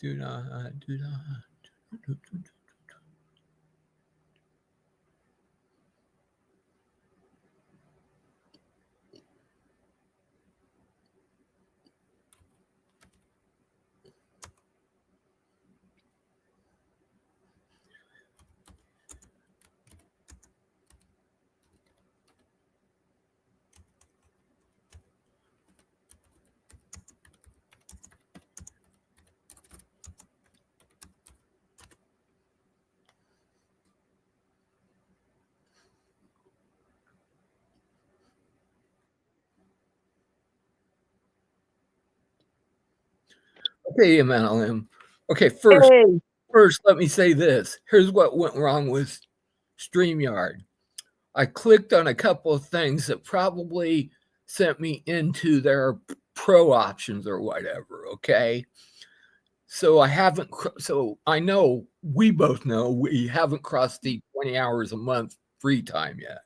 Do not, do not. Okay, MLM. Okay, first, Hey, let me say this. Here's what went wrong with StreamYard. I clicked on a couple of things that probably sent me into their pro options or whatever. Okay. So I know, we both know we haven't crossed the 20 hours a month free time yet.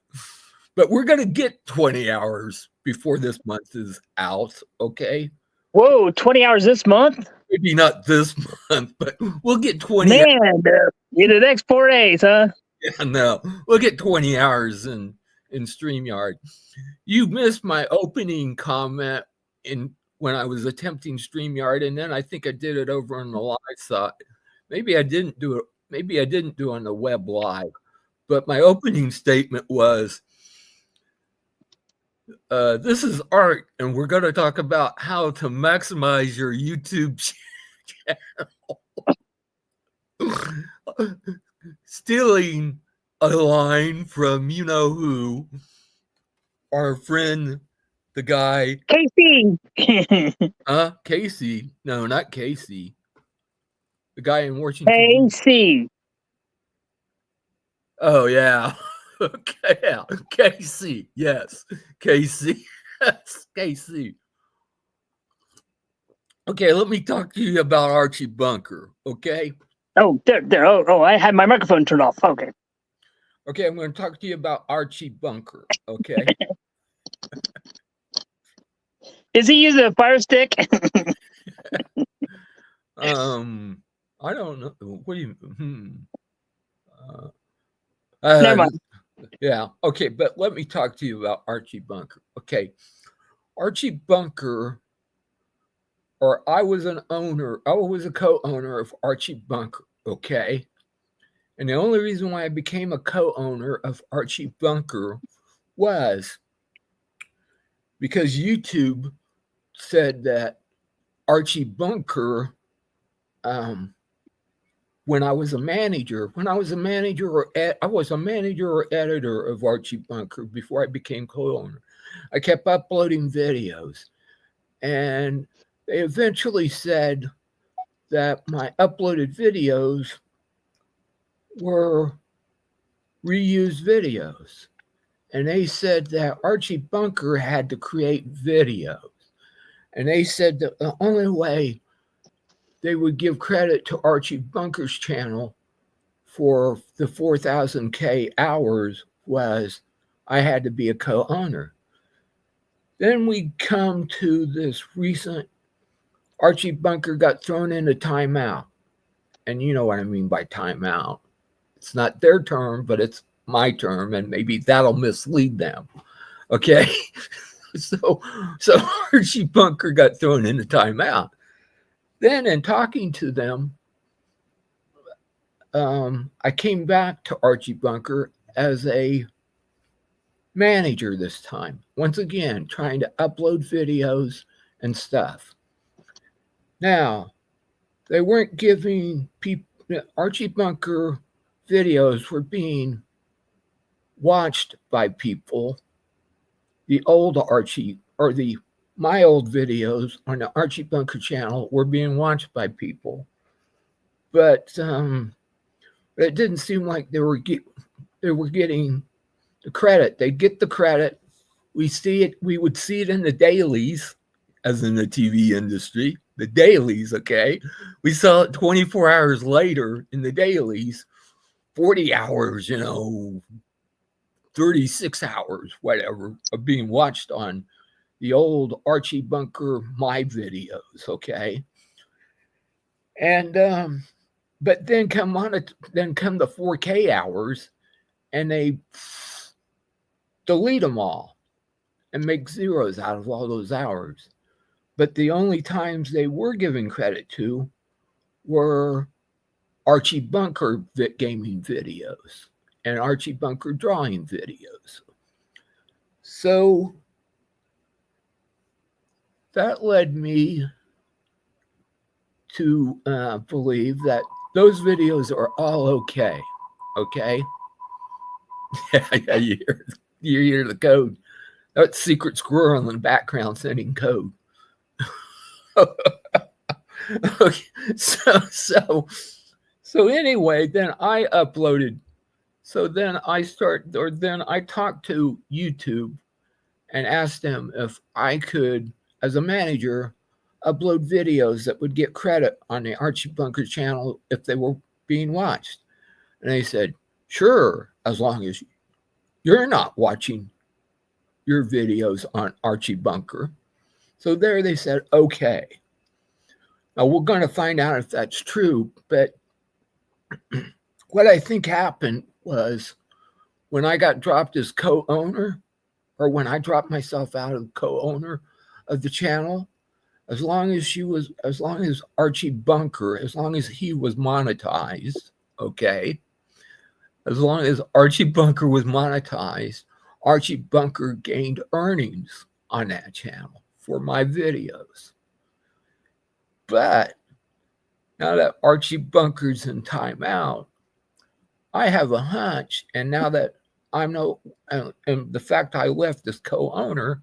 But we're going to get 20 hours before this month is out. Okay. whoa, 20 hours this month? Maybe not this month, but we'll get 20 hours. Man, you the next 4 days, huh? Yeah, no, we'll get 20 hours in StreamYard. You missed my opening comment when I was attempting StreamYard, and then I think I did it over on the live side. Maybe I didn't do it. Maybe I didn't do it on the web live. But my opening statement was, this is Art, and we're going to talk about how to maximize your YouTube channel. Stealing a line from you know who, our friend, the guy. Casey. Casey. No, not Casey. The guy in Washington. Casey. Oh, yeah. Okay, yeah. Casey. Yes. Casey. Yes, Casey. Okay, let me talk to you about Archie Bunker, okay? Oh, there. Oh, I had my microphone turned off. Okay. Okay, I'm going to talk to you about Archie Bunker, okay? Is he using a fire stick? I don't know. What do you? Never mind. Yeah. Okay, but let me talk to you about Archie Bunker. Okay, Archie Bunker, or I was an owner. I was a co-owner of Archie Bunker. Okay, and the only reason why I became a co-owner of Archie Bunker was because YouTube said that Archie Bunker, when I was a manager or editor of Archie Bunker before I became co-owner, I kept uploading videos, and they eventually said that my uploaded videos were reused videos. And they said that Archie Bunker had to create videos. And they said that the only way they would give credit to Archie Bunker's channel for the 4,000K hours was I had to be a co-owner. Then we come to this recent Archie Bunker got thrown into timeout. And you know what I mean by timeout. It's not their term, but it's my term, and maybe that'll mislead them. Okay. So Archie Bunker got thrown into timeout. Then in talking to them, I came back to Archie Bunker as a manager this time. Once again, trying to upload videos and stuff. Now, they weren't giving people, Archie Bunker videos were being watched by people. The old Archie, or my old videos on the Archie Bunker channel were being watched by people. But it didn't seem like they were getting the credit. They'd get the credit. We would see it in the dailies, as in the TV industry, the dailies, okay? We saw it 24 hours later in the dailies, 40 hours, 36 hours, whatever, of being watched on the old Archie Bunker My videos, okay? And but then come the 4K hours, and they delete them all and make zeros out of all those hours. But the only times they were given credit to were Archie Bunker gaming videos and Archie Bunker drawing videos. So that led me to believe that those videos are all okay. Okay. Yeah, you hear the code. That secret squirrel in the background sending code. Okay. So anyway, then I uploaded. So then I talked to YouTube and asked them if I could, as a manager, upload videos that would get credit on the Archie Bunker channel if they were being watched. And they said, sure, as long as you're not watching your videos on Archie Bunker. So there they said, okay. Now we're going to find out if that's true, but what I think happened was when I got dropped as co-owner, or when I dropped myself out of co-owner of the channel, as long as Archie Bunker, as long as he was monetized, okay, as long as Archie Bunker was monetized, Archie Bunker gained earnings on that channel for my videos. But now that Archie Bunker's in timeout, I have a hunch, and now that and the fact I left as co-owner,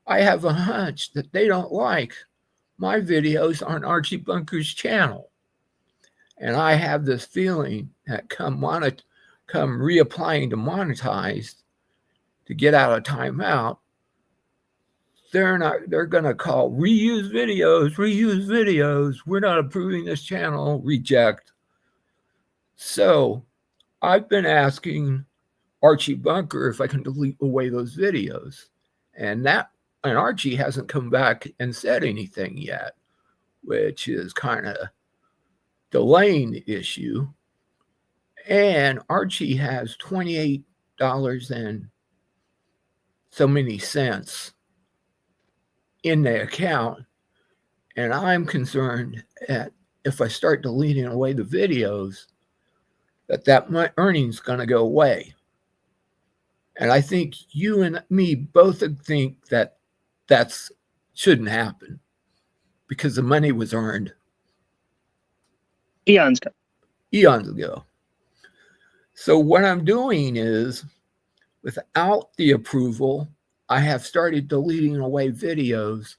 I have a hunch that they don't like my videos on Archie Bunker's channel. And I have this feeling that come reapplying to monetize to get out of timeout, they're going to call reuse videos. We're not approving this channel, reject. So I've been asking Archie Bunker if I can delete away those videos. And Archie hasn't come back and said anything yet, which is kind of delaying the issue. And Archie has $28 and so many cents in the account. And I'm concerned that if I start deleting away the videos, that my earnings going to go away. And I think you and me both think that shouldn't happen because the money was earned eons ago. So what I'm doing is, without the approval, I have started deleting away videos,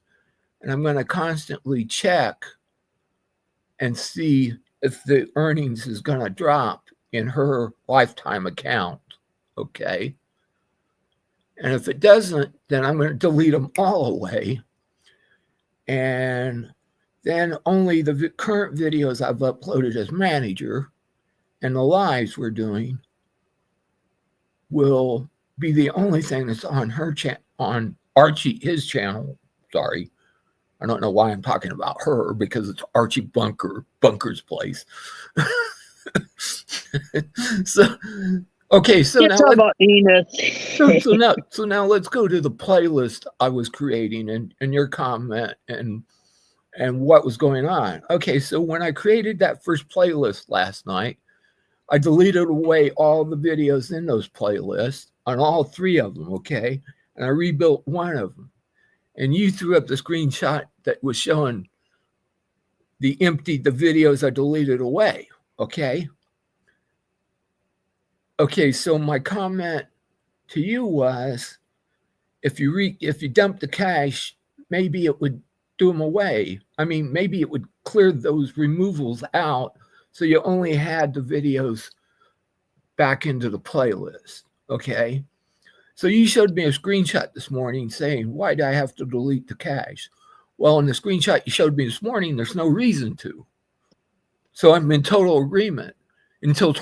and I'm going to constantly check and see if the earnings is going to drop in her lifetime account. Okay. And if it doesn't, then I'm going to delete them all away. And then only the current videos I've uploaded as manager and the lives we're doing will be the only thing that's on her on Archie, his channel. Sorry. I don't know why I'm talking about her, because it's Archie Bunker's place. So okay, so now about Enid. so now let's go to the playlist I was creating and your comment and what was going on. Okay, so when I created that first playlist last night, I deleted away all the videos in those playlists on all three of them, okay? And I rebuilt one of them. And you threw up the screenshot that was showing the videos I deleted away, okay? Okay, so my comment to you was, if you dump the cache, maybe it would do them away. I mean, maybe it would clear those removals out, so you only had the videos back into the playlist, okay? So you showed me a screenshot this morning saying, why do I have to delete the cache? Well, in the screenshot you showed me this morning, there's no reason to. So I'm in total agreement until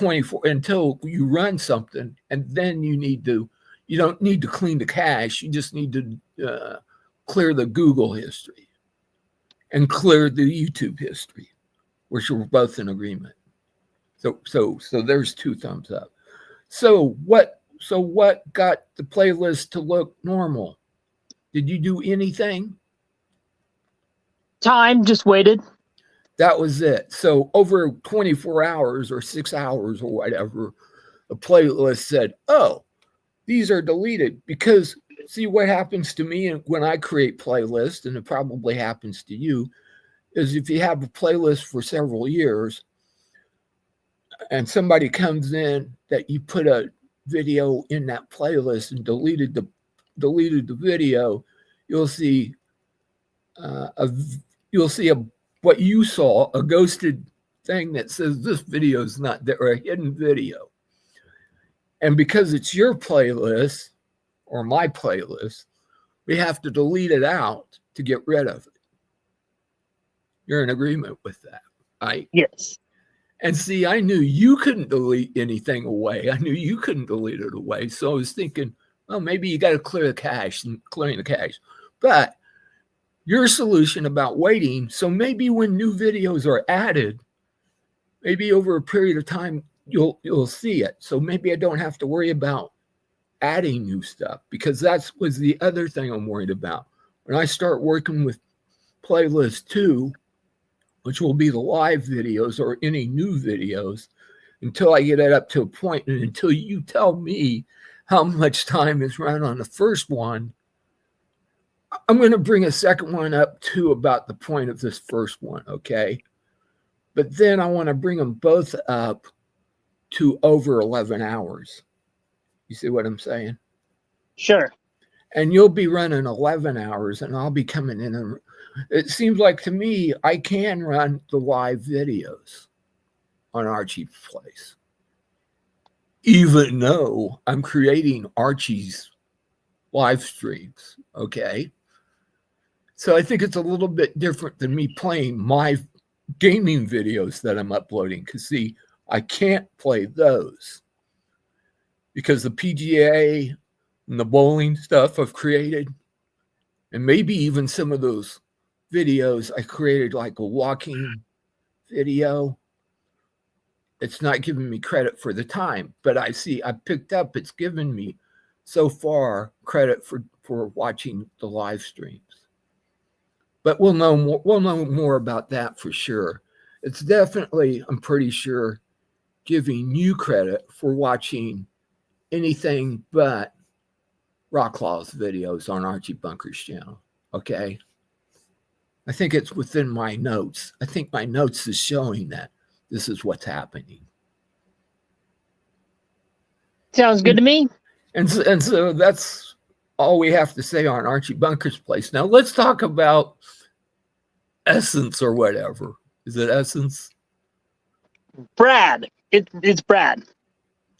you run something, and then you don't need to clean the cache. You just need to clear the Google history and clear the YouTube history. which we're both in agreement. So there's 2 thumbs up. So what got the playlist to look normal? Did you do anything? Time, just waited. That was it. So over 24 hours or 6 hours or whatever, the playlist said, oh, these are deleted. Because see, what happens to me when I create playlists, and it probably happens to you, is if you have a playlist for several years and somebody comes in that you put a video in that playlist and deleted the video, you'll see what you saw, a ghosted thing that says this video is not there, or a hidden video. And because it's your playlist or my playlist, we have to delete it out to get rid of it. You're in agreement with that, right? Yes. And see, I knew you couldn't delete anything away. I knew you couldn't delete it away. So I was thinking, well, maybe you got to clear the cache and clearing the cache. But your solution about waiting, so maybe when new videos are added, maybe over a period of time, you'll see it. So maybe I don't have to worry about adding new stuff, because that was the other thing I'm worried about. When I start working with playlist 2, which will be the live videos or any new videos, until I get it up to a point, and until you tell me how much time is run on the first one, I'm going to bring a second one up to about the point of this first one, okay? But then I want to bring them both up to over 11 hours. You see what I'm saying? Sure. And you'll be running 11 hours, and I'll be coming in. And it seems like to me, I can run the live videos on Archie's Place, even though I'm creating Archie's live streams, okay? So I think it's a little bit different than me playing my gaming videos that I'm uploading, because see, I can't play those because the PGA and the bowling stuff I've created, and maybe even some of those videos I created, like a walking video, it's not giving me credit for the time, but I picked up, it's given me so far credit for watching the live streams. But we'll know more about that for sure. It's definitely, I'm pretty sure, giving you credit for watching anything but Rocklaw's videos on Archie Bunker's channel, okay? I think it's within my notes. I think my notes is showing that this is what's happening. Sounds good to me. And so that's all we have to say on Archie Bunker's Place. Now let's talk about Essence or whatever. Is it Essence? Brad. It's Brad.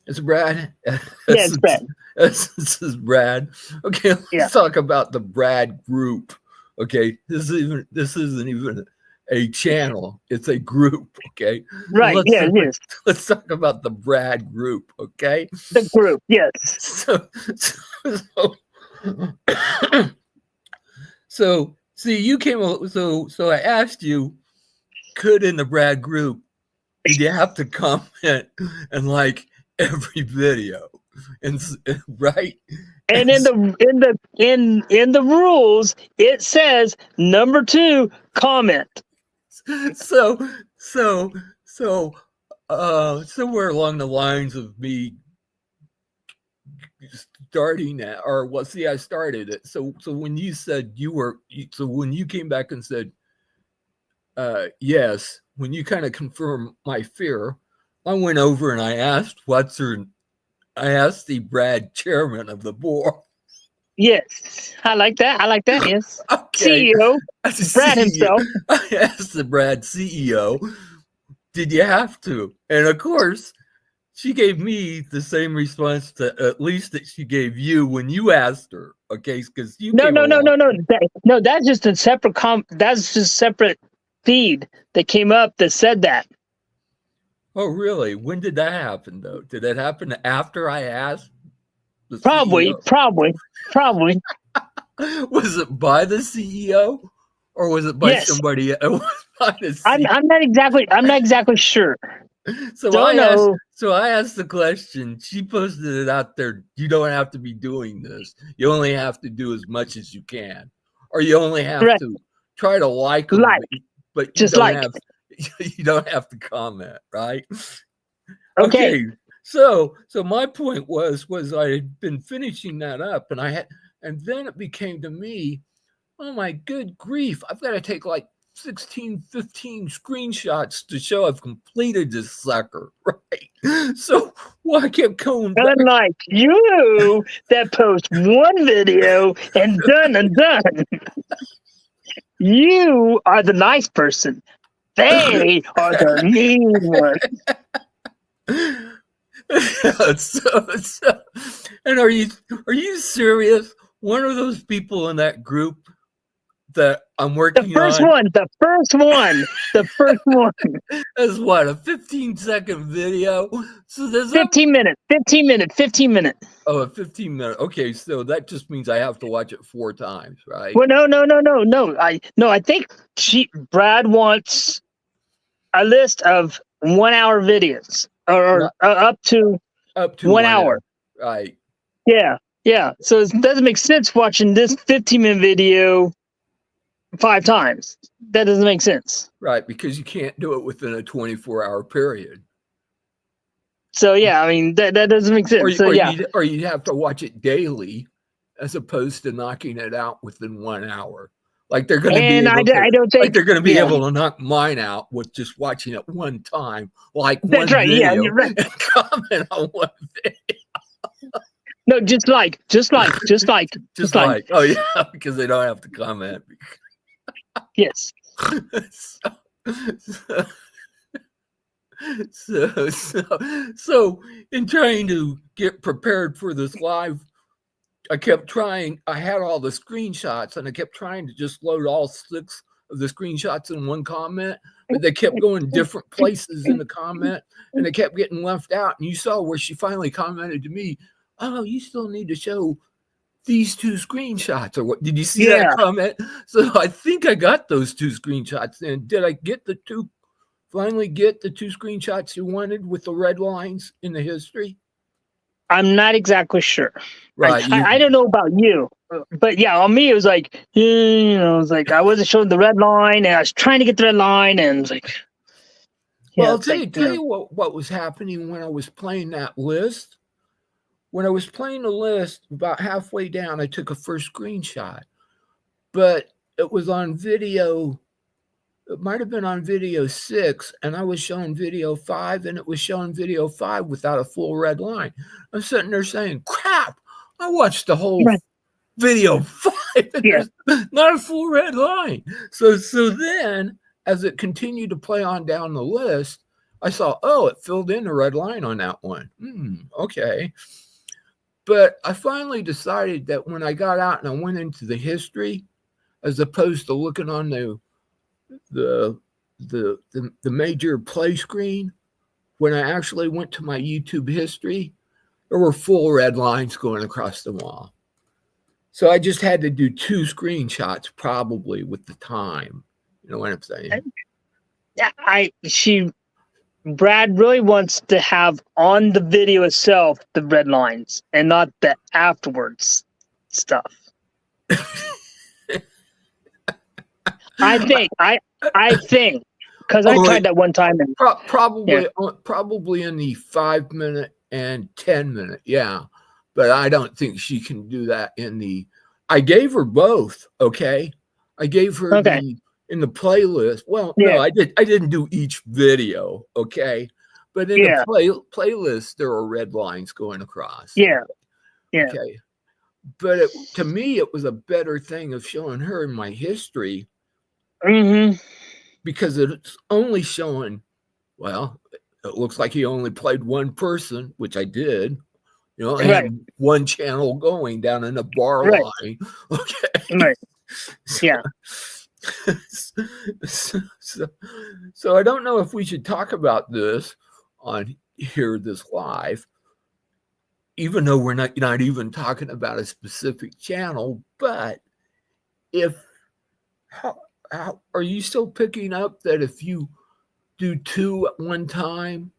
It's Brad? Yeah, it's Brad. Essence is Brad. Okay, let's talk about the Brad group. Okay, this isn't even a channel. It's a group, okay? Right, it is. Let's talk about the Brad group, okay? The group, yes. So see, you came, so I asked you, could in the Brad group, did you have to comment and like every video? And right? And in the rules, it says number 2, comment. So somewhere along the lines of me starting that, or well, see, I started it. So when you said when you came back and said yes, when you kind of confirmed my fear, I went over and I asked I asked the Brad chairman of the board. Yes, I like that. Yes. Okay. CEO, Brad himself. I asked the Brad CEO, did you have to? And of course, she gave me the same response at least that she gave you when you asked her. Okay, because you No. That's just a separate that's just separate feed that came up that said that. Oh, really? When did that happen, though? Did that happen after I asked? Probably. Was it by the CEO, or was it by somebody else? trying to I'm see. I'm not exactly sure. So Don't know. I asked the question. She posted it out there. You don't have to be doing this. You only have to do as much as you can, or you only have Right. to try to like them, Like, but just like. you don't have to comment, right? Okay. Okay. So my point was I had been finishing that up, and then it became to me, oh my good grief, I've got to take like 16, 15 screenshots to show I've completed this sucker, right? So, well, I kept going back. Unlike you that post one video and done. You are the nice person. They are the mean one. so, and are you serious? One of those people in that group that I'm The working first on one. is what, a 15-second video. So there's 15 minutes. 15 minutes. Oh, a 15-minute. Okay, so that just means I have to watch it 4 times, right? Well, no. I think Brad wants a list of 1 hour videos or up to Up to 1 1 hour. hour. Right. Yeah. So it doesn't make sense watching this 15-minute video 5 times. That doesn't make sense. Right, because you can't do it within a 24-hour period. So yeah, I mean that doesn't make sense. Or you have to watch it daily, as opposed to knocking it out within 1 hour. Like they're going to be able to. I don't think Like they're going to be able to knock mine out with just watching it one time, like that's one right. video, Yeah, you're right. and comment on one video. No, just like. Oh yeah, because they don't have to comment. Yes. So in trying to get prepared for this live, I kept trying. I had all the screenshots, and I kept trying to just load all 6 of the screenshots in one comment, but they kept going different places in the comment, and they kept getting left out. And you saw where she finally commented to me, "Oh, you still need to show these 2 screenshots," or what? Did you see that comment? So I think I got those 2 screenshots. And did I finally get the 2 screenshots you wanted with the red lines in the history? I'm not exactly sure. Right. I don't know about you, but yeah, on me it was like, it was like I wasn't showing the red line, and I was trying to get the red line, and it was like, well, I'll tell you what was happening when I was playing that list. When I was playing the list, about halfway down, I took a first screenshot, but it was on video. It might have been on video 6, and I was showing video 5, and it was showing video 5 without a full red line. I'm sitting there saying, crap, I watched the whole video 5, and there's not a full red line. So then, as it continued to play on down the list, I saw, oh, it filled in a red line on that one. Okay. But I finally decided that when I got out and I went into the history, as opposed to looking on the major play screen, when I actually went to my YouTube history, there were full red lines going across the wall. So I just had to do 2 screenshots probably with the time. You know what I'm saying? Yeah, Brad really wants to have on the video itself the red lines and not the afterwards stuff. I think because I tried that one time and probably in the 5-minute and 10-minute, yeah. But I don't think she can do that in the. I gave her both. Okay, I gave her in the playlist. Well, no, I didn't do each video. Okay, but in the playlist there are red lines going across. Yeah. Okay, but to me it was a better thing of showing her in my history. Because it's only showing, well, it looks like he only played one person, which I did. You know, I had one channel going down in a bar line. Okay. Right. Yeah. So I don't know if we should talk about this on here, this live, even though we're not even talking about a specific channel. But how are you still picking up that if you do 2 at one time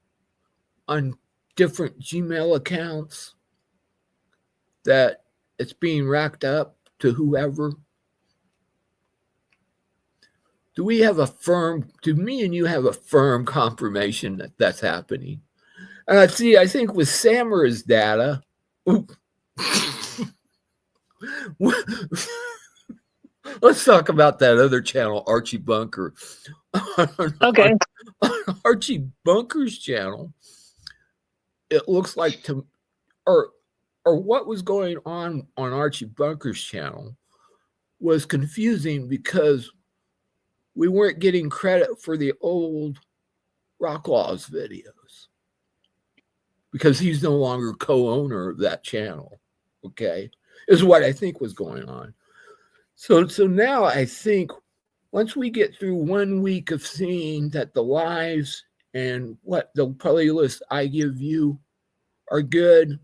on different Gmail accounts, that it's being racked up to whoever? Do we have do me and you have a firm confirmation that that's happening? See, I think with Samara's data, let's talk about that other channel, Archie Bunker. Okay. On Archie Bunker's channel, it looks like or what was going on Archie Bunker's channel was confusing because we weren't getting credit for the old Rocklaw's videos because he's no longer co-owner of that channel. Okay, is what I think was going on. So now I think once we get through 1 week of seeing that the lives and what the playlist I give you are good,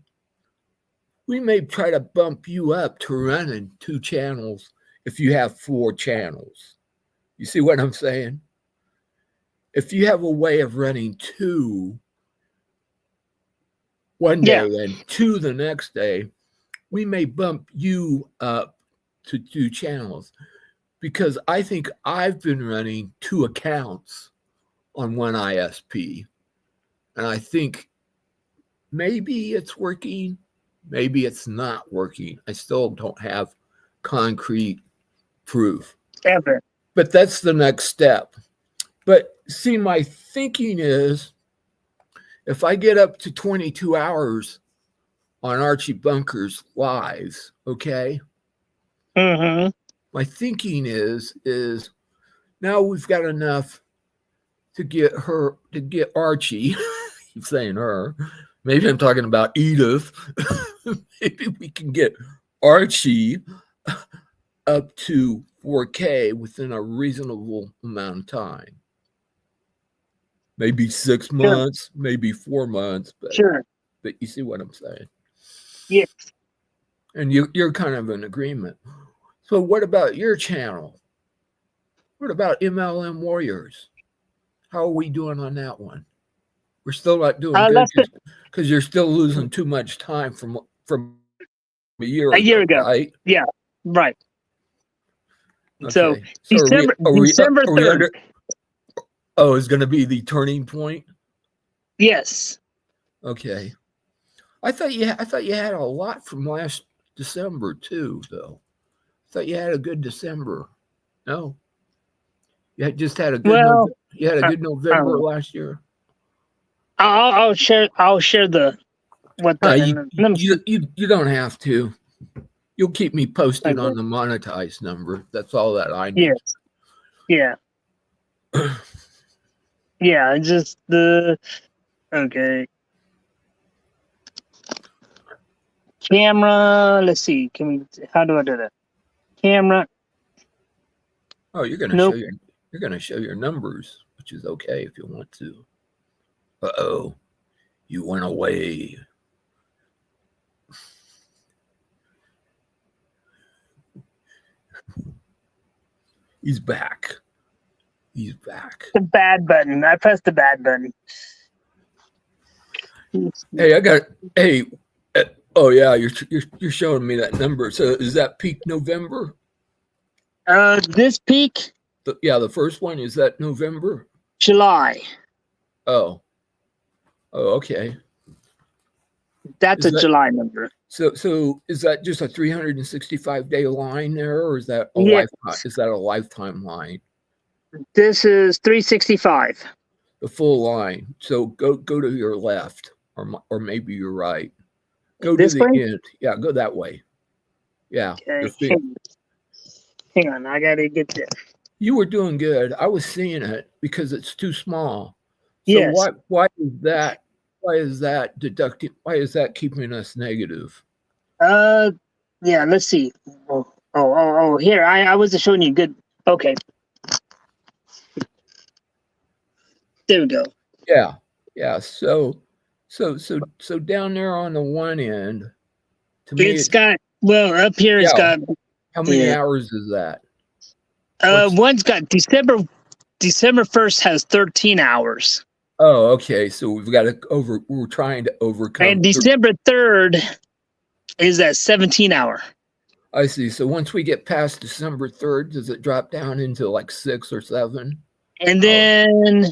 we may try to bump you up to running 2 channels if you have 4 channels. You see what I'm saying? If you have a way of running 2 one day and 2 the next day, we may bump you up to 2 channels, because I think I've been running 2 accounts on one ISP, and I think maybe it's working, maybe it's not working. I still don't have concrete proof. Ever. But that's the next step. But see, my thinking is if I get up to 22 hours on Archie Bunker's lives, okay? Mm-hmm. My thinking is now we've got enough to get Archie, keep saying her, maybe I'm talking about Edith. Maybe we can get Archie up to 4K within a reasonable amount of time. Maybe 6 months, maybe 4 months, but you see what I'm saying? Yes. And you're kind of in agreement. So what about your channel? What about MLM Warriors? How are we doing on that one? We're still not doing good because you're still losing too much time from a year ago, right? Yeah, right. Okay. So December 3rd. It's going to be the turning point? Yes. Okay. I thought you had a lot from last December too, though. I thought you had a good December. No. You just had a good November last year. I'll share the what the you don't have to. You'll keep me posted on the monetized number. That's all that I need. Yes. Yeah. Yeah, just the okay. Camera, let's see. How do I do that? Camera. Oh, you're gonna show your numbers, which is okay if you want to. Uh-oh. You went away. He's back. He's back. The bad button. I pressed the bad button. Hey, oh yeah, you're showing me that number. So is that peak November? This peak? The first one, is that November? July. Oh, okay. That's a July number. So is that just a 365-day line there, or is that a lifetime? Is that a lifetime line? This is 365. The full line. So go to your left, or maybe your right. Go to the end. Yeah, go that way. Yeah. Okay. Hang on, I gotta get there. You were doing good. I was seeing it because it's too small. So yes. Why is that? Why is that deducting? Why is that keeping us negative? Yeah. Let's see. Oh. Here, I wasn't showing you good. Okay. There we go. Yeah. So down there on the one end, to me, it's got up here. It's got. How many hours is that? One's got December 1st has 13 hours. Oh, okay. So we're trying to overcome. And December 3rd is that 17 hour. I see. So once we get past December 3rd, does it drop down into like 6 or 7? And then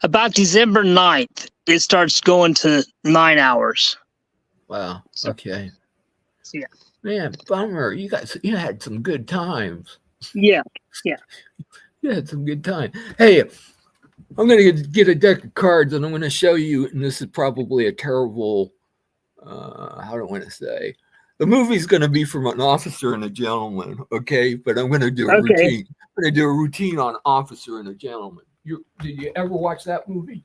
about December 9th, it starts going to 9 hours. Wow. So, okay. Yeah. Man, bummer. You had some good times. Yeah. You had some good time. Hey, I'm going to get a deck of cards and I'm going to show you, and this is probably a terrible, how do I want to say? The movie's going to be from An Officer and a Gentleman, okay? But I'm going to do a routine. I'm going to do a routine on Officer and a Gentleman. Did you ever watch that movie?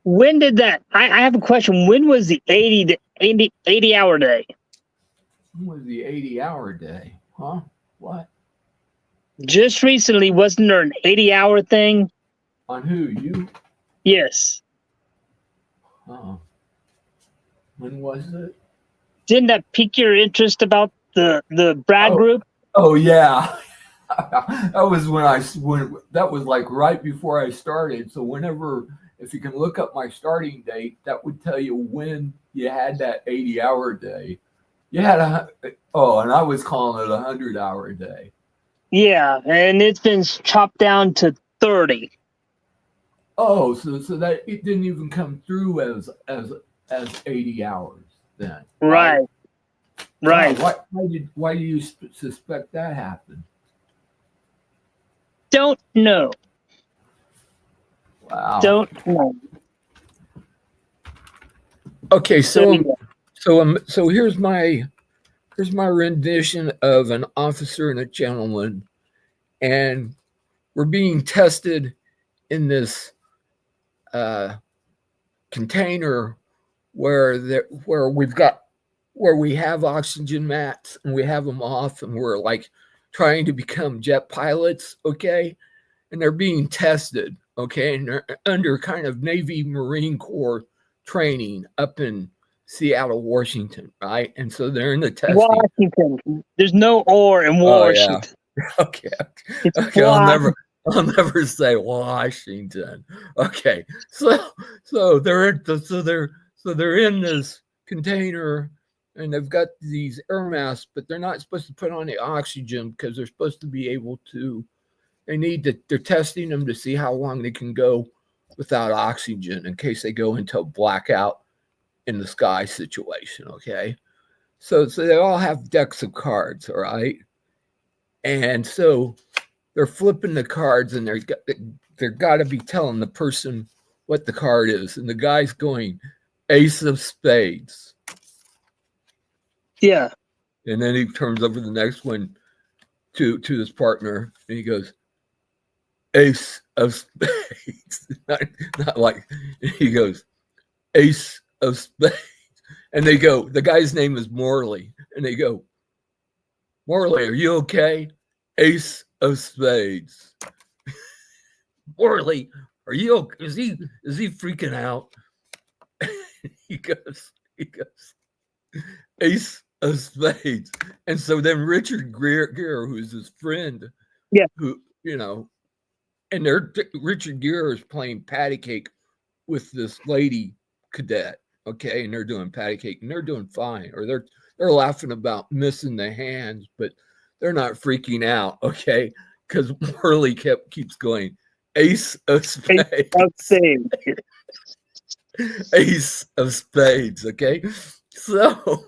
When did that? I have a question. When was the 80 hour day? When was the 80-hour day? Huh? What? Just recently, wasn't there an 80-hour thing? On who? You? Yes. Oh. When was it? Didn't that pique your interest about the Brad group? Oh yeah. That was that was like right before I started. So if you can look up my starting date, that would tell you when you had that 80-hour day. You had and I was calling it 100-hour day. Yeah, and it's been chopped down to 30. Oh, so that it didn't even come through as 80 hours then. Right. Wow, why do you suspect that happened? Don't know. Wow. Don't know. Okay, so here's my rendition of An Officer and a Gentleman, and we're being tested in this container where we have oxygen mats and we have them off, and we're like trying to become jet pilots, okay? And they're being tested, okay? And they're under kind of Navy Marine Corps training up in Seattle, Washington, right? And so they're in the testing. Washington. There's no "or" in Washington. Oh, yeah. Okay. I'll never say Washington. Okay. So they're in this container, and they've got these air masks, but they're not supposed to put on the oxygen because they're supposed to be able to. They're testing them to see how long they can go without oxygen in case they go into a blackout in the sky situation. Okay. So they all have decks of cards, all right? And so they're flipping the cards, and they're got to be telling the person what the card is. And the guy's going, Ace of Spades. Yeah. And then he turns over the next one to his partner, and he goes, Ace of Spades. not like, he goes, Ace of Spades. And they go, the guy's name is Morley. And they go, Morley, are you okay? Ace of Spades. Morley, are you okay? Is he freaking out? he goes, Ace of Spades. And so then Richard Gere, who's his friend, who, and Richard Gere is playing patty cake with this lady cadet. Okay, and they're doing patty cake, and they're doing fine, or they're laughing about missing the hands, but they're not freaking out, okay? Because Morley keeps going, Ace of Spades. Ace of Spades, okay? So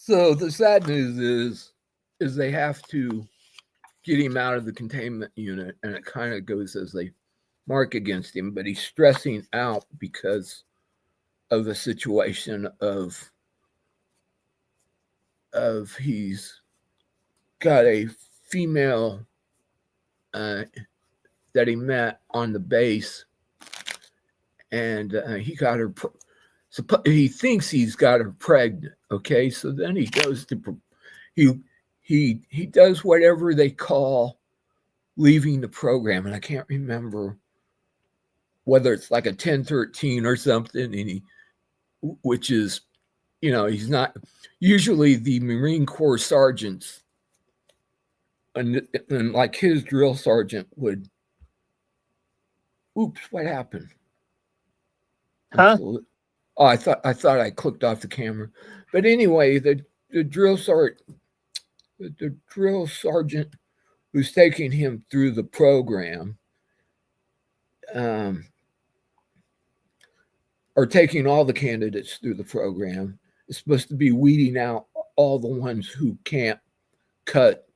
the sad news is they have to get him out of the containment unit, and it kind of goes as they mark against him, but he's stressing out because of the situation of he's got a female that he met on the base, and he got her. He thinks he's got her pregnant. Okay, so then he goes to he does whatever they call leaving the program, and I can't remember whether it's like a 1013 or something, and which is, he's not usually the Marine Corps sergeants and like his drill sergeant would, oops, what happened? Huh? Oh, I thought I clicked off the camera. But anyway, the drill sergeant who's taking him through the program, or taking all the candidates through the program, is supposed to be weeding out all the ones who can't cut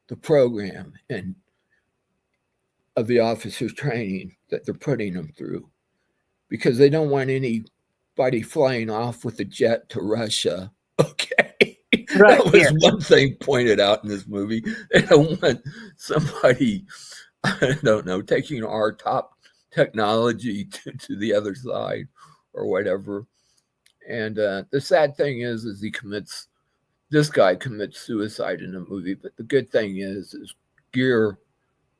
the program and of the officers training that they're putting them through, because they don't want anybody flying off with a jet to Russia. Okay. Right. That was Yes. one thing pointed out in this movie. They don't want somebody, I don't know, taking our top technology to the other side or whatever. And the sad thing is this guy commits suicide in the movie. But the good thing is Gere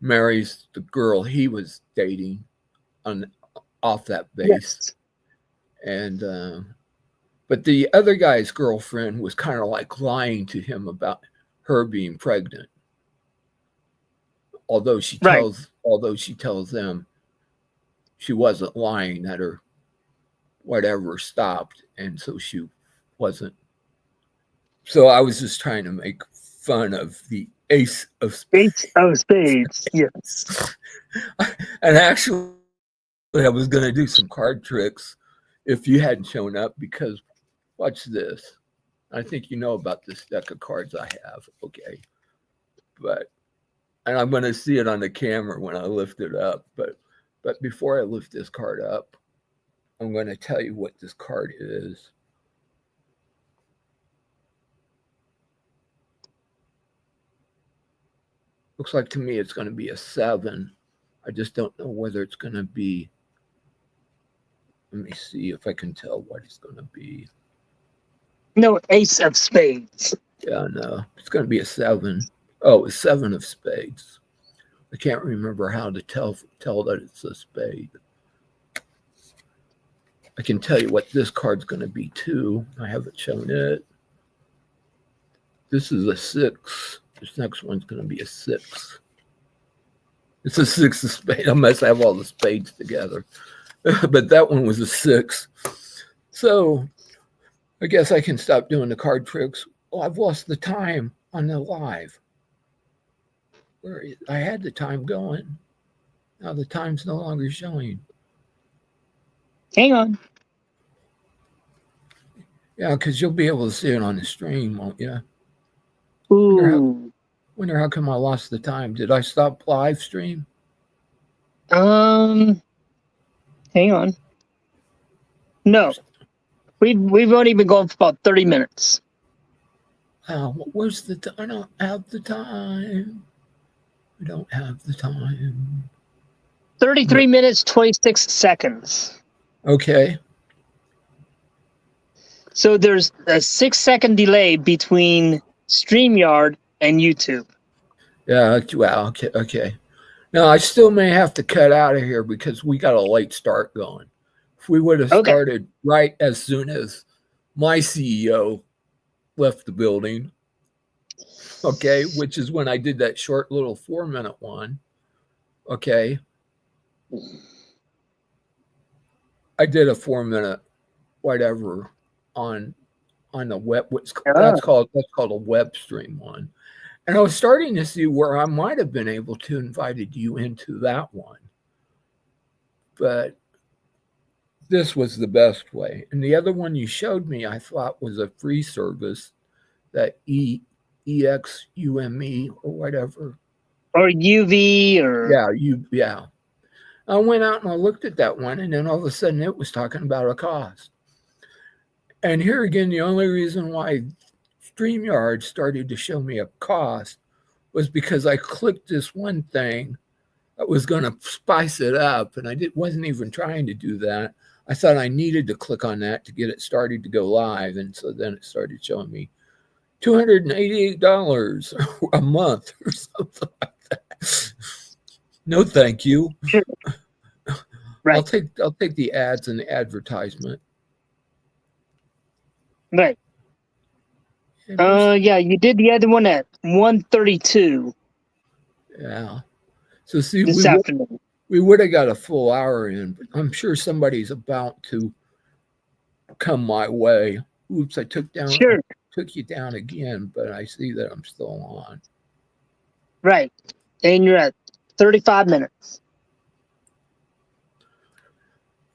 marries the girl he was dating off that base. Yes. And but the other guy's girlfriend was kind of like lying to him about her being pregnant, although she tells them she wasn't lying, that her whatever stopped, and so she wasn't. So I was just trying to make fun of the ace of spades. Ace of spades. Yes. And actually, I was going to do some card tricks if you hadn't shown up, because watch this. I think you know about this deck of cards I have, okay? And I'm going to see it on the camera when I lift it up. But before I lift this card up, I'm going to tell you what this card is. Looks like to me it's going to be a 7. I just don't know whether it's going to be. Let me see if I can tell what it's going to be. No, ace of spades. Yeah, no, it's going to be a 7. Oh, a 7 of spades. I can't remember how to tell that it's a spade. I can tell you what this card's going to be too. I haven't shown it. This is a 6. This next one's going to be a 6. It's a 6 of spades. I must have all the spades together. But that one was a 6. So I guess I can stop doing the card tricks. Oh, I've lost the time on the live. I had the time going. Now the time's no longer showing. Hang on. Yeah, because you'll be able to see it on the stream, won't you? Ooh. Wonder how come I lost the time. Did I stop live stream? Hang on. No. We've only been going for about 30 minutes. Where's the time? I don't have the time. We don't have the time. 33 minutes, 26 seconds. Okay. So there's a 6-second delay between StreamYard and YouTube. Yeah, wow, okay. Now, I still may have to cut out of here because we got a late start going. If we would have started right as soon as my CEO left the building, okay, which is when I did that short little 4-minute one, okay. I did a 4-minute whatever on the web. That's called a web stream one. And I was starting to see where I might have been able to invited you into that one. But this was the best way. And the other one you showed me, I thought was a free service, that EXUME or whatever. Or UV or... Yeah. I went out and I looked at that one, and then all of a sudden it was talking about a cost. And here again, the only reason why StreamYard started to show me a cost was because I clicked this one thing that was going to spice it up, and I wasn't even trying to do that. I thought I needed to click on that to get it started to go live, and so then it started showing me $288 a month or something like that. No, thank you. Right. I'll take the ads and the advertisement. Right. Yeah, you did the other one at 132. Yeah. So see, this afternoon. we would have got a full hour in, but I'm sure somebody's about to come my way. Oops, I took Sure. you down again, but I see that I'm still on. Right. And you're at 35 minutes.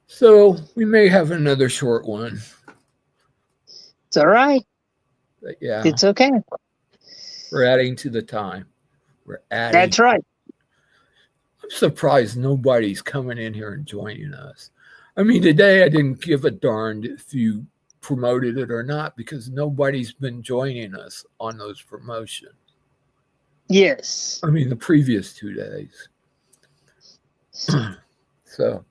So we may have another short one. It's all right. But yeah, It's okay. we're adding to the time. We're adding. That's right. I'm surprised nobody's coming in here and joining us. I mean, today I didn't give a darn if you promoted it or not because nobody's been joining us on those promotions. Yes. I mean, the previous 2 days. So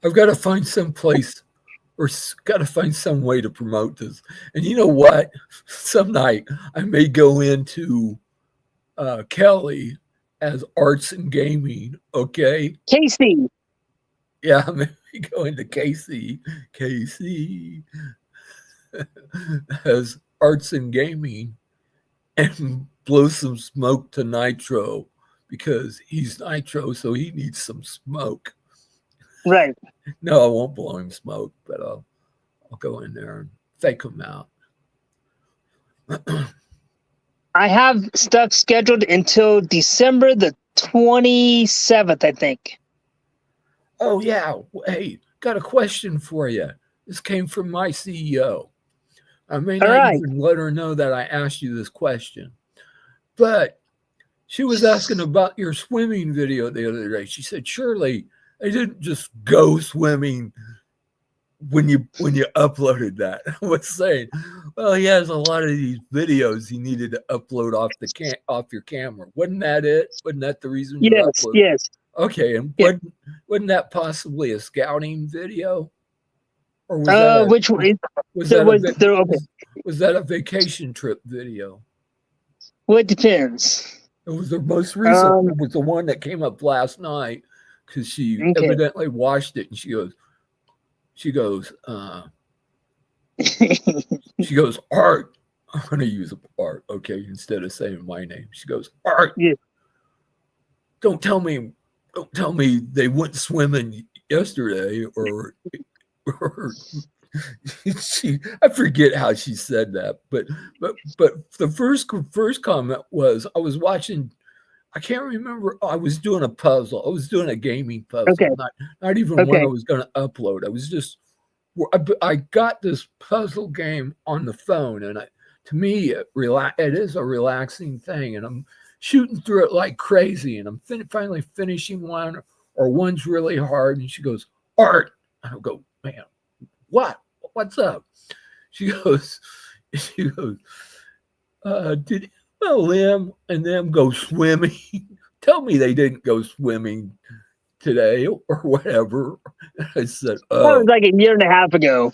I've got to find some place or got to find some way to promote this. And you know what? Some night I may go into Kelly as arts and gaming. Okay. Casey. Yeah, maybe go into KC as arts and gaming and blow some smoke to Nitro because he's Nitro, so he needs some smoke. Right. No, I won't blow him smoke, but I'll go in there and fake him out. I have stuff scheduled until December the 27th, I think. Oh, yeah. Hey, got a question for you. This came from my CEO. I may not even let her know that I asked you this question, but she was asking about your swimming video the other day. She said, surely they didn't just go swimming when you uploaded that. I was saying, well, he has a lot of these videos he needed to upload off your camera. Wasn't that it? Wasn't that the reason you uploaded? Yes. Okay, and wasn't that possibly a scouting video? Or was that a vacation trip video? Well, it depends. It was the most recent. It was the one that came up last night because she evidently watched it and she goes, Art. I'm going to use Art, okay, instead of saying my name. She goes, Art. Yeah. Don't tell me they went swimming yesterday or I forget how she said that, but the first comment was I was watching. I can't remember. I was doing a puzzle. I was doing a gaming puzzle, not even one I was going to upload. I was just I got this puzzle game on the phone, and to me it is a relaxing thing, and I'm shooting through it like crazy, and I'm finally finishing one, or one's really hard, and she goes, Art. I go, man. What's up? She goes, did MLM and them go swimming? Tell me they didn't go swimming today or whatever. I said, oh. That was like a year and a half ago.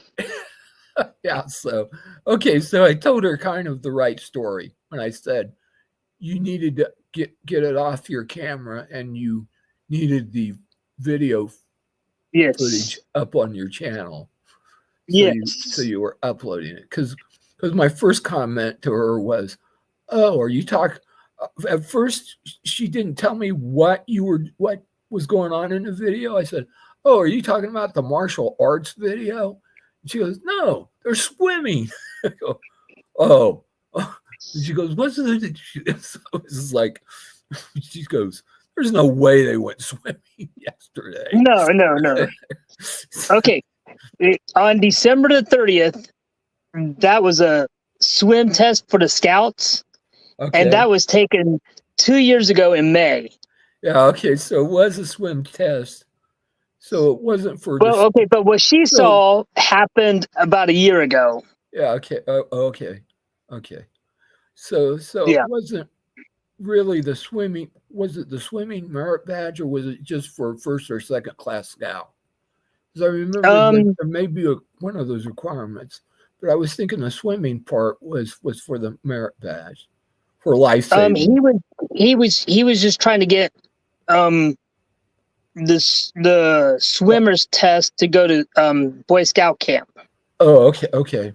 Yeah, so I told her kind of the right story when I said you needed to get it off your camera and you needed the video footage up on your channel. So you were uploading it because my first comment to her was, "Oh, are you talking?" At first, she didn't tell me what was going on in the video. I said, "Oh, are you talking about the martial arts video?" And she goes, "No, they're swimming." I go, "Oh." And she goes, "What's the?" So it's like, she goes, "There's no way they went swimming yesterday." No. Okay. On December the 30th, that was a swim test for the scouts, and that was taken 2 years ago in May. Yeah, okay, so it was a swim test. So it wasn't for... but what she saw happened about a year ago. Yeah, okay, okay. So it wasn't really the swimming... Was it the swimming merit badge, or was it just for first or second class scout? Because I remember there may be one of those requirements, but I was thinking the swimming part was for the merit badge for life saving. He was just trying to get the swimmer's test to go to Boy Scout camp. Oh, okay.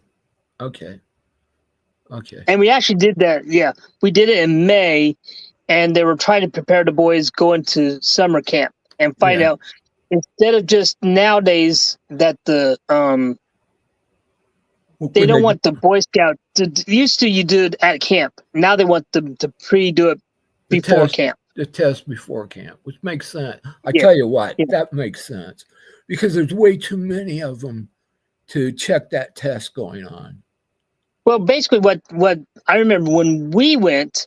And we actually did that. Yeah, we did it in May, and they were trying to prepare the boys going to summer camp and find out, instead of just nowadays that the they don't want the Boy Scout to, used to you do it at camp. Now they want them to do it before camp. The test before camp, which makes sense. I tell you what, that makes sense because there's way too many of them to check that test going on. Well, basically what I remember when we went,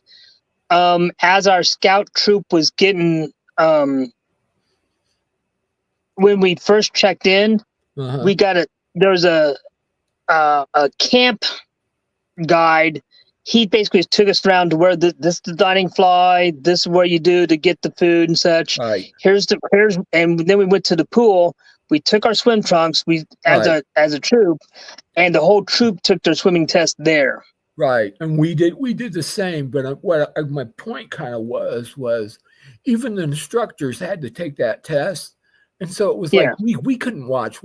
as our scout troop was getting, when we first checked in, we got there was a camp guide. He basically took us around to where this is the dining fly, this is where you do to get the food and such. Right. And then we went to the pool. We took our swim trunks, as a troop, and the whole troop took their swimming test there. Right. And we did the same, but my point kind of was even the instructors had to take that test. And so it was like we couldn't watch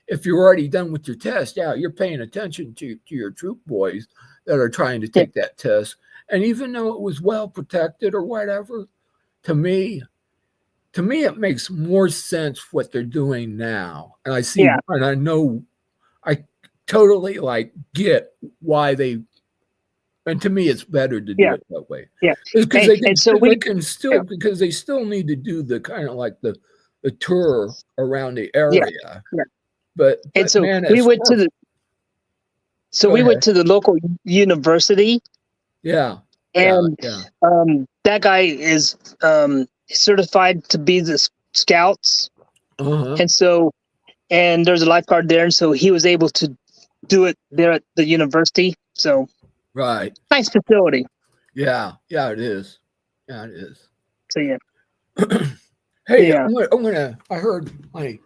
if you're already done with your test, you're paying attention to your troop boys that are trying to take that test. And even though it was well protected or whatever, to me it makes more sense what they're doing now. And I see and I know I totally get why and to me it's better to do it that way. Yeah. Because because they still need to do the kind of like the tour around the area. Yeah. But so we went to the we went to the local university. Yeah. And that guy is certified to be the scouts. And so there's a lifeguard there, and so he was able to do it there at the university. So nice facility. Yeah, it is. Yeah, it is. So hey, I heard my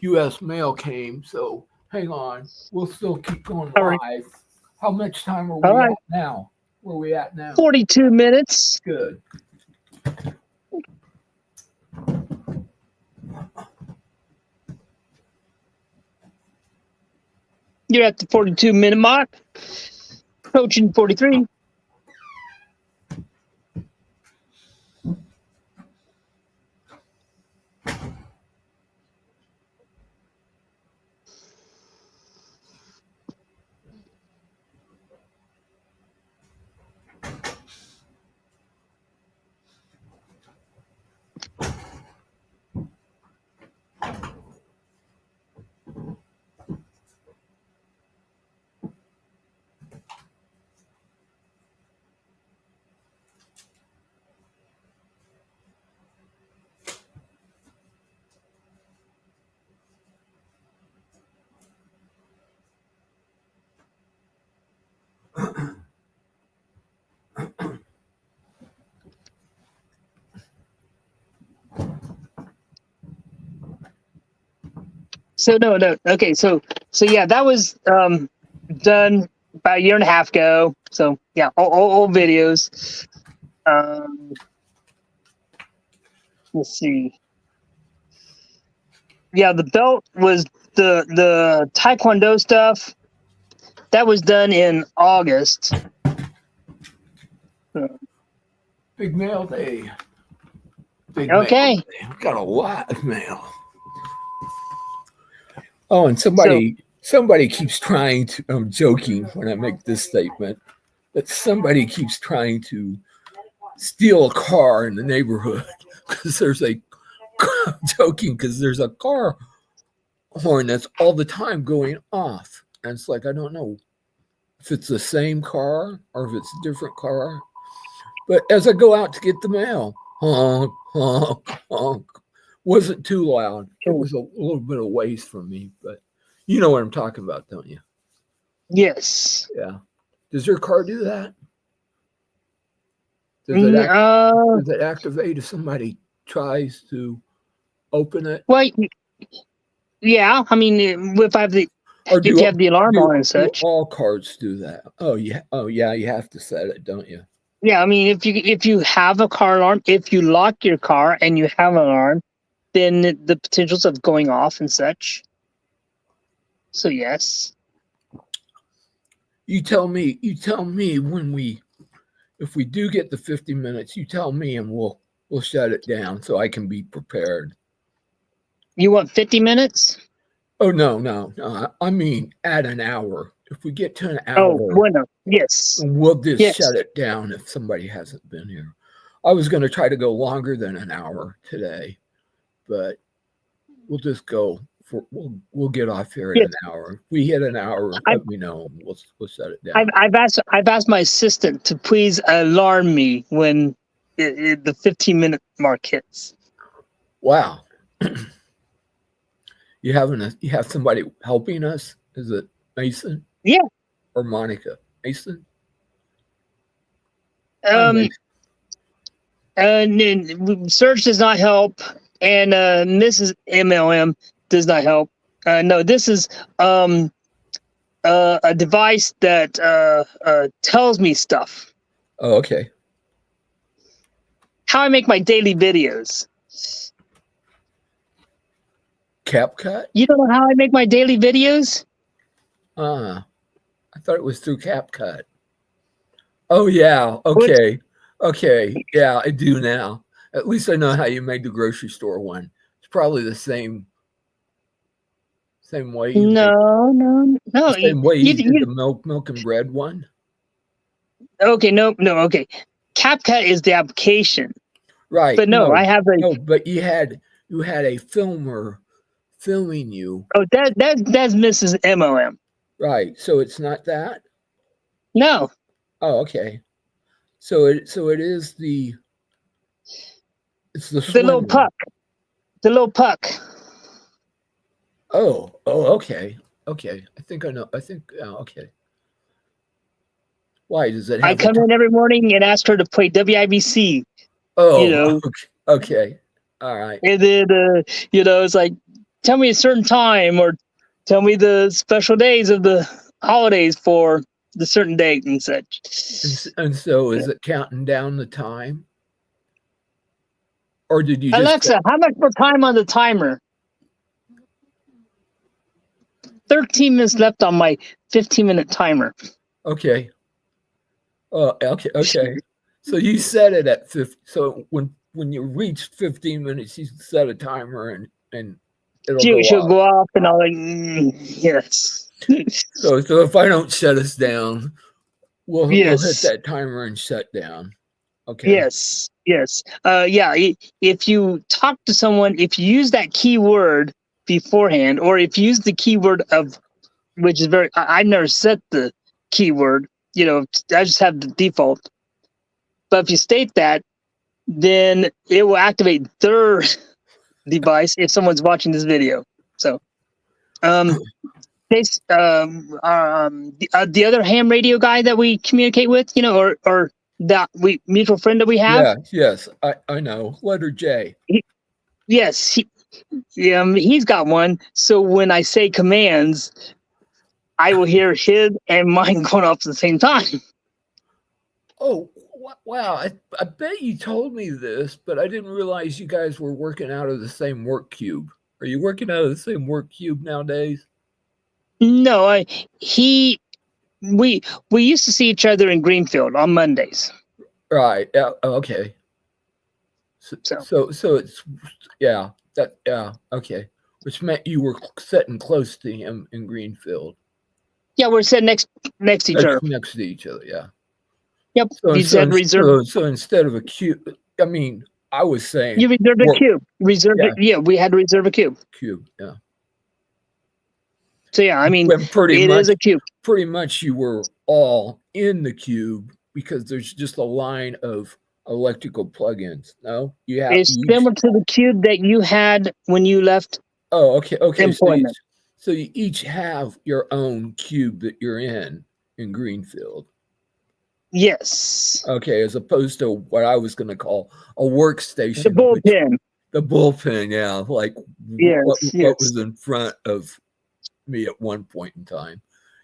U.S. mail came, so hang on. We'll still keep going live. Right. How much time are we at now? Where are we at now? 42 minutes. Good. You're at the 42-minute mark. Approaching 43. So no. Okay, so yeah, that was done about a year and a half ago. So yeah, old videos. Let's see. Yeah, the belt was the Taekwondo stuff. That was done in August. Big mail day. Okay. Mail day. I've got a lot of mail. Oh, and somebody keeps trying to, I'm joking when I make this statement, but somebody keeps trying to steal a car in the neighborhood because I'm joking because there's a car horn that's all the time going off. And it's like, I don't know if it's the same car or if it's a different car. But as I go out to get the mail, honk, honk, honk. Wasn't too loud. It was a little bit of waste for me, but you know what I'm talking about, don't you? Yes. Yeah. Does your car do that? Does it activate if somebody tries to open it? Well, yeah. I mean, if you have the alarm on and such. All cars do that. Oh yeah. You have to set it, don't you? Yeah. I mean, if you have a car alarm, if you lock your car and you have an alarm, then the potentials of going off and such. So yes. You tell me when we if we do get the 50 minutes, you tell me and we'll shut it down so I can be prepared. You want 50 minutes? Oh, no. I mean, at an hour. If we get to an Oh, hour, bueno. Yes. we'll just Yes. shut it down if somebody hasn't been here. I was going to try to go longer than an hour today, but we'll just go for, we'll get off here at an hour. If we hit an hour, let me know. We'll shut it down. I've asked my assistant to please alarm me when the 15-minute mark hits. Wow. You have somebody helping us? Is it Mason? Yeah. Or Monica? Mason? Search does not help, and Mrs. MLM does not help. No, this is a device that tells me stuff. Oh, okay. How I make my daily videos. CapCut? You don't know how I make my daily videos? I thought it was through CapCut. Oh, yeah. Okay. Okay. Yeah, I do now. At least I know how you made the grocery store one. It's probably the same way. No. The same way you did the milk and bread one. Okay, no. Okay. CapCut is the application. Right. But no, I have a. No, but you had a filmer filming you. Oh, that's Mrs. MLM. Right. So it's not that? No. Oh, okay. So it is it's the little puck. The little puck. Oh, okay. Okay. I think I know. Okay. Why does it have I come in every morning and ask her to play WIBC. Oh, you know. Okay. All right. And then it's like, tell me a certain time or tell me the special days of the holidays for the certain date and such. And so is it counting down the time? Or did you just Alexa, how much more time on the timer? 13 minutes left on my 15-minute timer. Okay. Oh, okay. So you set it at 50. So when you reach 15 minutes, you set a timer and she'll go off and I'll yes. So if I don't shut us down, we'll hit that timer and shut down. Okay. Yes. Yeah. If you talk to someone, if you use that keyword beforehand, or if you use the keyword of, which is I never set the keyword, I just have the default. But if you state that, then it will activate their device if someone's watching this video. So, the other ham radio guy that we communicate with, or that mutual friend that we have. Yeah, yes, I know. Letter J. He's got one. So when I say commands, I will hear his and mine going off at the same time. Oh, wow. I bet you told me this, but I didn't realize you guys were working out of the same work cube. Are you working out of the same work cube nowadays? No, we used to see each other in Greenfield on Mondays. Right. Okay. So it's okay. Which meant you were sitting close to him in Greenfield. Yeah, we're sitting next to each other. Next to each other, yeah. Yep. He said reserve. So instead of a cube, I mean, I was saying you reserved a cube. Yeah, we had to reserve a cube. Yeah. So yeah, I mean, it is a cube. Pretty much, you were all in the cube because there's just a line of electrical plugins. No, you have. It's similar to the cube that you had when you left. Oh, okay. Employment. So you each have your own cube that you're in Greenfield. Yes. Okay, as opposed to what I was going to call a workstation. The bullpen. The bullpen, yeah. Like what was in front of me at one point in time.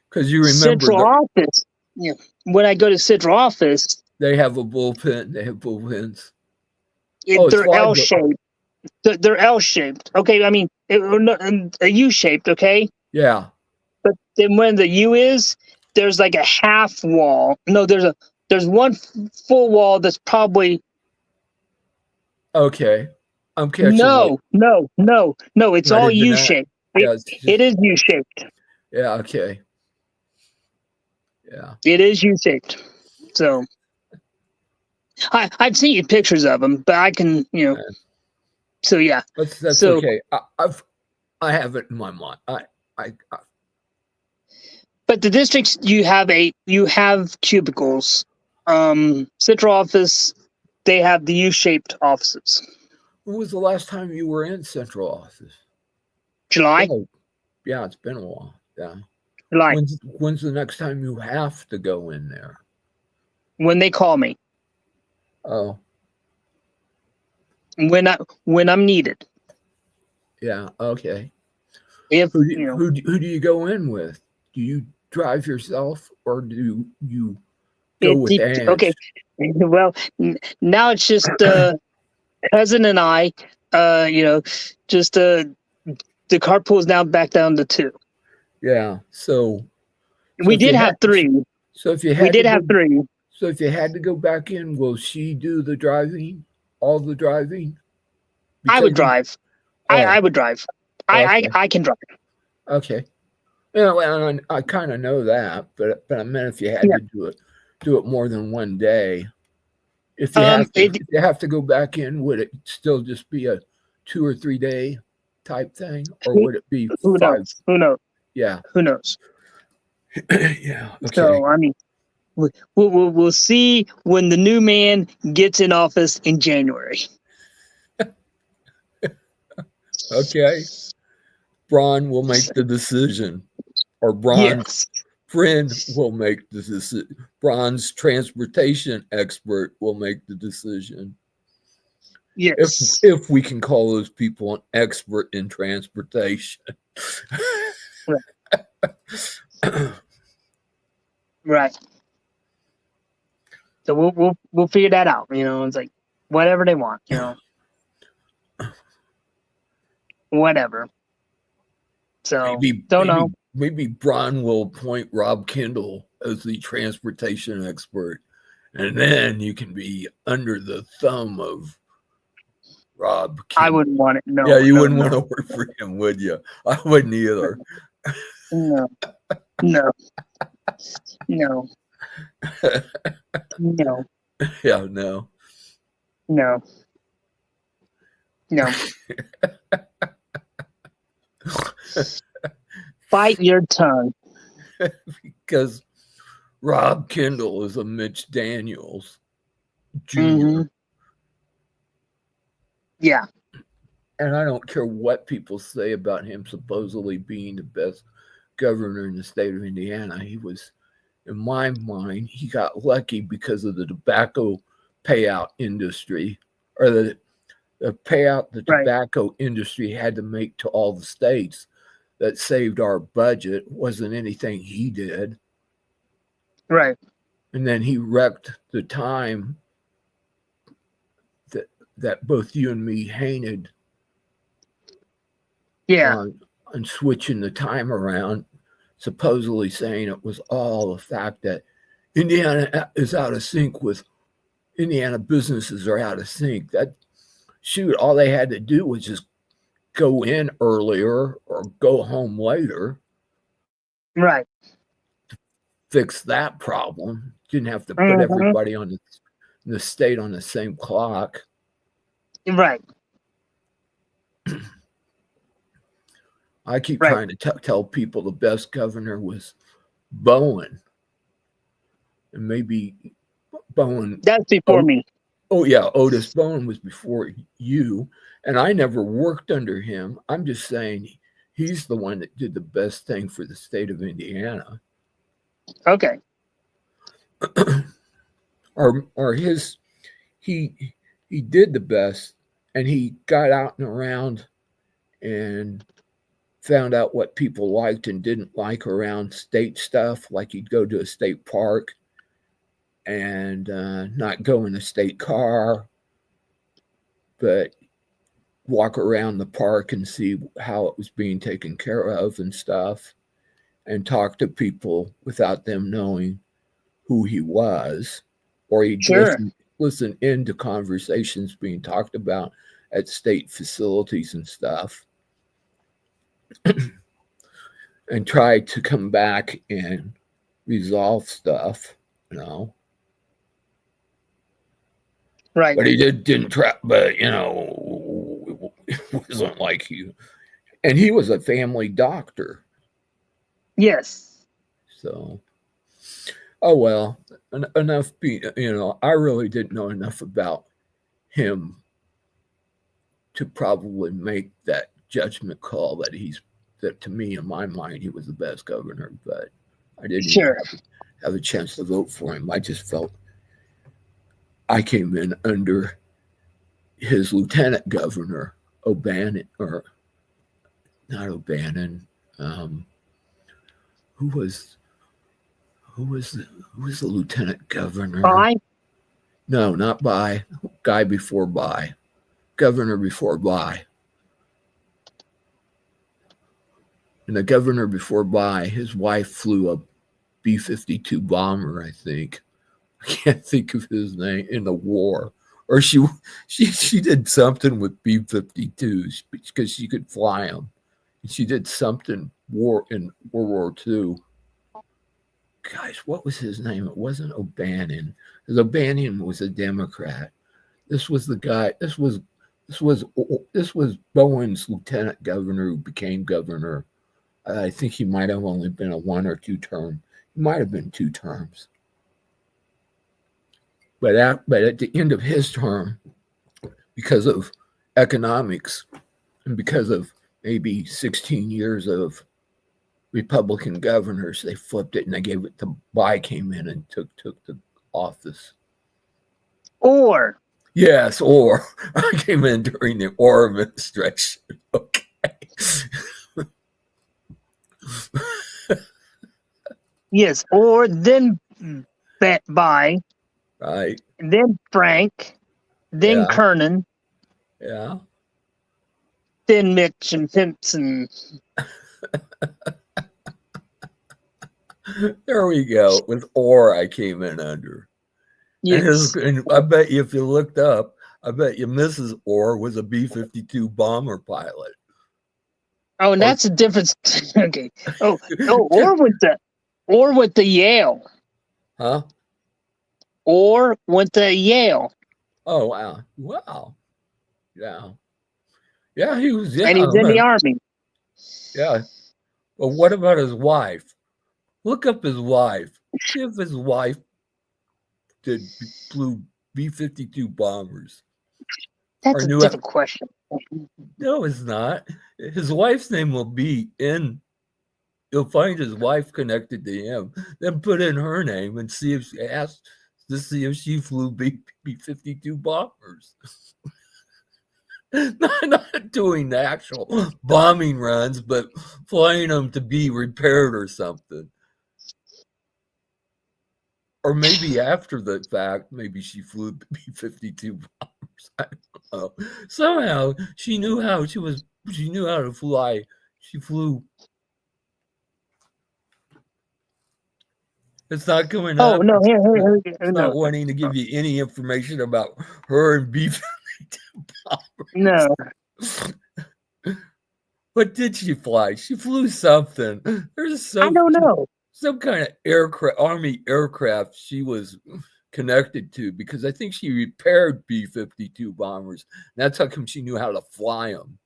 Because you remember Central office. Yeah. When I go to central office, they have a bullpen. They have bullpens. They're L-shaped. They're L-shaped. Okay, I mean, a U-shaped, okay? Yeah. But then when the U is, there's like a half wall. No, there's There's one full wall that's probably Okay. I'm catching no. It's not all even U that. shaped. Yeah, it's just, It is U shaped. yeah, okay. Yeah. It is U shaped. So I've seen you pictures of them, but I can, So yeah. That's So, okay. I have it in my mind. I but the districts you have cubicles. Central office, they have the U-shaped offices. when was the last time you were in central office? July. Oh, yeah, it's been a while. Yeah. July. When's the next time you have to go in there? When they call me. Oh, When I'm needed. yeah. Okay. If Who do you go in with? Do you drive yourself or do you go with Ange? okay. Well, now it's just cousin and I. Just the carpool is now back down to 2. Yeah. So We did have 3. So if you had We did have 3. So if you had to go back in, will she do the driving? All the driving? I would drive. I would drive. Okay. I can drive. Okay. Yeah, well, I kind of know that, but I meant if you had to do it more than one day. If you have to go back in, would it still just be a 2 or 3 day type thing, or would it be 5? Knows? Who knows? Yeah. Who knows? Yeah. Okay. So I mean, we'll see when the new man gets in office in January. Okay. Braun will make the decision, or Braun's friend will make the decision. Braun's transportation expert will make the decision. Yes. If we can call those people an expert in transportation. Right. So we'll figure that out. It's like whatever they want. Whatever. So don't know. Maybe Braun will appoint Rob Kendall as the transportation expert, and then you can be under the thumb of Rob Kendall. I wouldn't want it. No. Yeah, you wouldn't want to work for him, would you? I wouldn't either. No. Yeah, no. Bite your tongue. Because Rob Kendall is a Mitch Daniels Jr. Mm-hmm. Yeah. And I don't care what people say about him supposedly being the best governor in the state of Indiana. He was, in my mind, he got lucky because of the tobacco payout industry, or the payout the tobacco industry had to make to all the states that saved our budget. Wasn't anything he did. Right. And then he wrecked the time that both you and me hated. Yeah. On switching the time around, supposedly saying it was all the fact that Indiana is out of sync with Indiana businesses are out of sync. That shoot, all they had to do was just go in earlier or go home later. Right. To fix that problem. Didn't have to put everybody on the state on the same clock. Right. I keep trying to tell people the best governor was Bowen. And maybe Bowen. That's before me. Oh, yeah. Otis Bowen was before you. And I never worked under him. I'm just saying he's the one that did the best thing for the state of Indiana. Okay. He did the best, and he got out and around and found out what people liked and didn't like around state stuff. Like he'd go to a state park and not go in a state car, but walk around the park and see how it was being taken care of and stuff, and talk to people without them knowing who he was. or he'd Sure. listen into conversations being talked about at state facilities and stuff, and try to come back and resolve stuff, you know. Right. But he didn't try. But you know, it wasn't like he. And he was a family doctor, Yes. so. Oh well, enough. You know, I really didn't know enough about him to probably make that judgment call that to me, in my mind, he was the best governor. But I didn't even Sure. have a chance to vote for him. I just felt I came in under his lieutenant governor, O'Bannon, or not O'Bannon. Um, who was who was the lieutenant governor? Fine. No, not by guy before by governor before by. And the governor before by, his wife flew a B-52 bomber, I think. I can't think of his name, in the war. Or she did something with B-52s because she could fly them. She did something in World War II. Guys, what was his name? It wasn't O'Bannon. Because O'Bannon was a Democrat. This was the guy. This was Bowen's lieutenant governor who became governor. I think he might have only been a 1 or 2 term. He might have been 2 terms. But at the end of his term, because of economics and because of maybe 16 years of Republican governors, they flipped it and they gave it to By came in and took the office. Or yes, or I came in during the Orr administration. Okay. yes, or then By, right, then Frank, then yeah, Kernan, yeah. then Mitch and Simpson. There we go. With Orr, I came in under. Yes. And I bet you if you looked up, I bet you Mrs. Orr was a B-52 bomber pilot. Oh, and that's a difference. Okay. Oh, or with the Yale. Huh? Or went to Yale. Oh wow. Wow. Yeah. Yeah, he was And he's in the Army. Yeah. But what about his wife? Look up his wife. See if his wife flew B-52 bombers. That's a different question. No, it's not. His wife's name will be in. You'll find his wife connected to him. Then put in her name and see if she flew B-52 bombers. not doing the actual bombing runs, but flying them to be repaired or something. Or maybe after the fact, maybe she flew B-52 bombers. I don't know. Somehow she knew how she knew how to fly. She flew. It's not coming up. Oh no, It's not wanting to give you any information about her and B-52 bombers. No. What did she fly? She flew something. I don't know. Some kind of aircraft, Army aircraft she was connected to, because I think she repaired B-52 bombers. That's how come she knew how to fly them.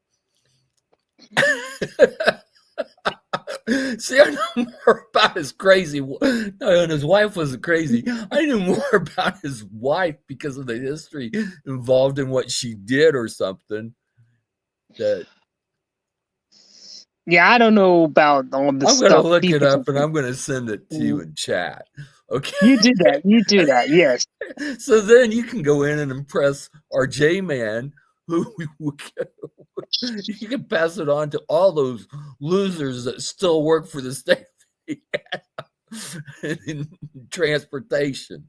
See, I know more about his crazy. No, and his wife was crazy. I knew more about his wife because of the history involved in what she did or something. That. Yeah, I don't know about all this stuff. I'm going to look it up and I'm going to send it to you in chat. Okay. You do that. You do that. Yes. So then you can go in and impress our J-Man, who you can pass it on to all those losers that still work for the state in transportation.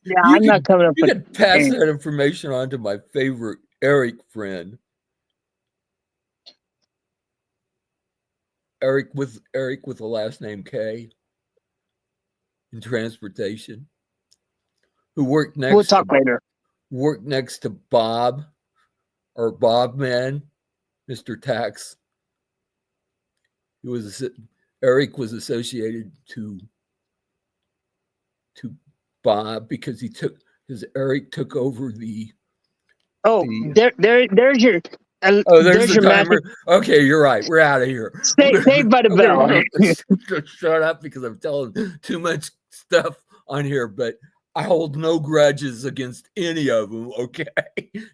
Yeah, I'm not coming up You with. can pass that information on to my favorite Eric friend. Eric with the last name K in transportation, who worked We'll talk later. next to Bob or Bob Man, Mr. Tax. Eric was associated to Bob because Eric took over the. There's your. There's the timer. Okay, you're right. We're out of here. Saved by the bell. Shut up because I'm telling too much stuff on here, but I hold no grudges against any of them. Okay,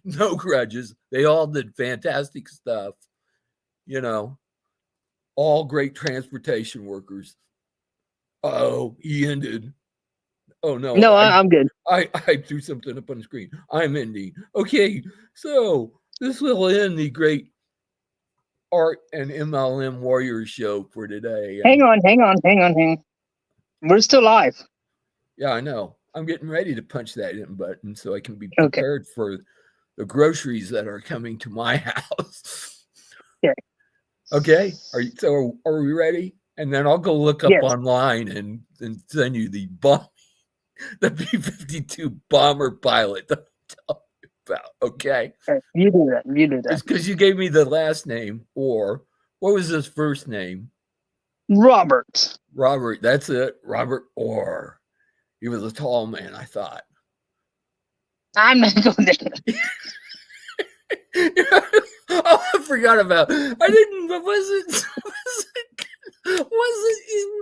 no grudges. They all did fantastic stuff. You know, all great transportation workers. Oh, he ended. Oh no! No, I'm good. I threw something up on the screen. I'm ending. Okay, so this will end the great Art and MLM Warriors show for today. Hang on. We're still live. Yeah, I know. I'm getting ready to punch that in button so I can be prepared for the groceries that are coming to my house. Okay. Are we ready? And then I'll go look up online and send you the B-52 bomber pilot that I'm telling you about. Okay. You do that. It's because you gave me the last name, or what was his first name? Robert. That's it. Robert Orr. He was a tall man, I thought. I'm not going there. Oh, I forgot about. It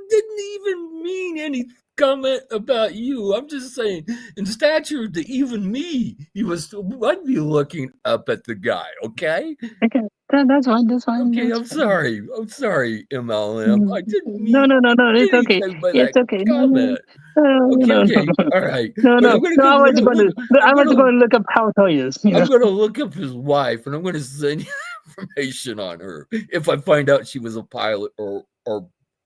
didn't even mean any comment about you. I'm just saying, in stature to even me, I'd be looking up at the guy. Okay. Okay, that's fine. Okay, that's I'm sorry, MLM. I didn't mean. No. It's okay. It's okay. Comment. Okay. All right. No. I want to go and look up how tall he is. I'm going to look up his wife, and I'm going to send you information on her if I find out she was a pilot or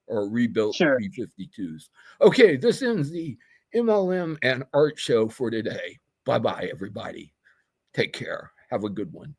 rebuilt B-52s. Okay, this ends the MLM and Art show for today. Bye-bye, everybody. Take care. Have a good one.